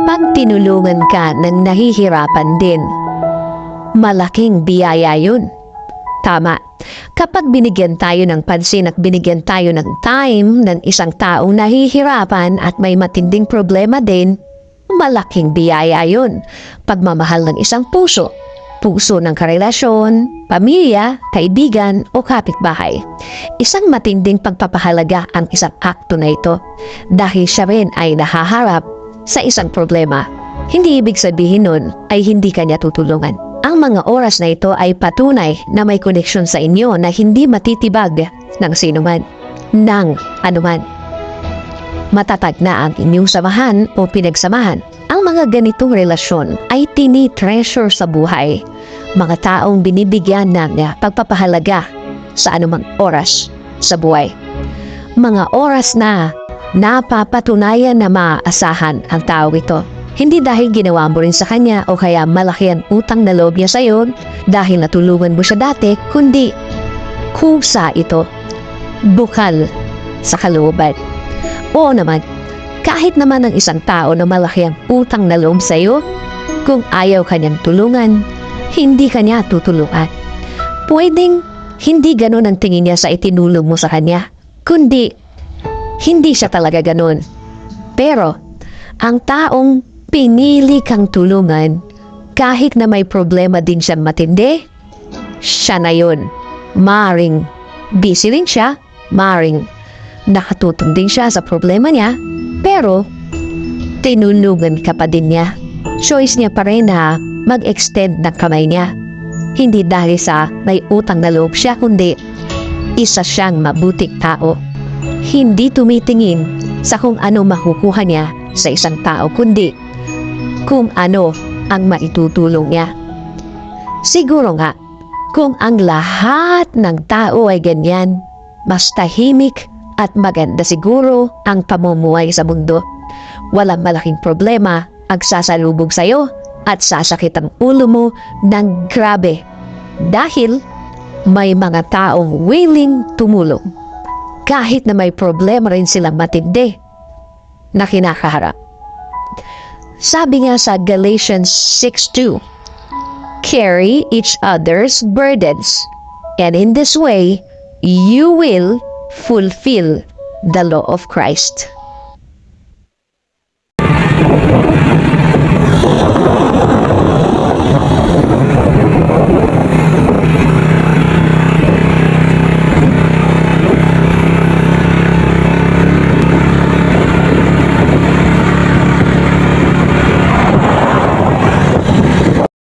Kapag tinulungan ka ng nahihirapan din, malaking biyaya yun. Tama. Kapag binigyan tayo ng pansin at binigyan tayo ng time ng isang taong nahihirapan at may matinding problema din, malaking biyaya yun. Pagmamahal ng isang puso, puso ng karelasyon, pamilya, kaibigan o kapitbahay. Isang matinding pagpapahalaga ang isang akto na ito dahil siya rin ay nahaharap sa isang problema. Hindi ibig sabihin nun ay hindi kanya tutulungan. Ang mga oras na ito ay patunay na may koneksyon sa inyo na hindi matitibag ng sinuman, ng anuman. Matatag na ang inyong samahan o pinagsamahan. Ang mga ganitong relasyon ay tinitreasure sa buhay. Mga taong binibigyan ng pagpapahalaga sa anumang oras sa buhay. Mga oras na napapatunayan na maaasahan ang tao ito. Hindi dahil ginawa mo rin sa kanya o kaya malaki ang utang na loob niya sa iyo dahil natulungan mo siya dati, kundi kusa ito, bukal sa kalooban. Oo naman, kahit naman ang isang tao na malaki ang utang na loob sa iyo, kung ayaw kanyang tulungan, hindi kanya tutulungan. Pwedeng hindi ganun ang tingin niya sa itinulong mo sa kanya, kundi hindi siya talaga ganun. Pero ang taong pinili kang tulungan, kahit na may problema din siyang matindi, siya na yun. Maring busy rin siya, maring nakatutong din siya sa problema niya, pero tinulungan ka pa din niya. Choice niya pa rin na mag-extend ng kamay niya. Hindi dahil sa may utang na loob siya, kundi isa siyang mabuting tao. Hindi tumitingin sa kung ano makukuha niya sa isang tao, kundi kung ano ang maitutulong niya. Siguro nga, kung ang lahat ng tao ay ganyan, mas tahimik at maganda siguro ang pamumuhay sa mundo. Walang malaking problema ang sasalubog sa'yo at sasakit ang ulo mo ng grabe dahil may mga taong willing tumulong kahit na may problema rin silang matindi na kinakaharap. Sabi nga sa Galatians 6:2, carry each other's burdens, and in this way, you will fulfill the law of Christ.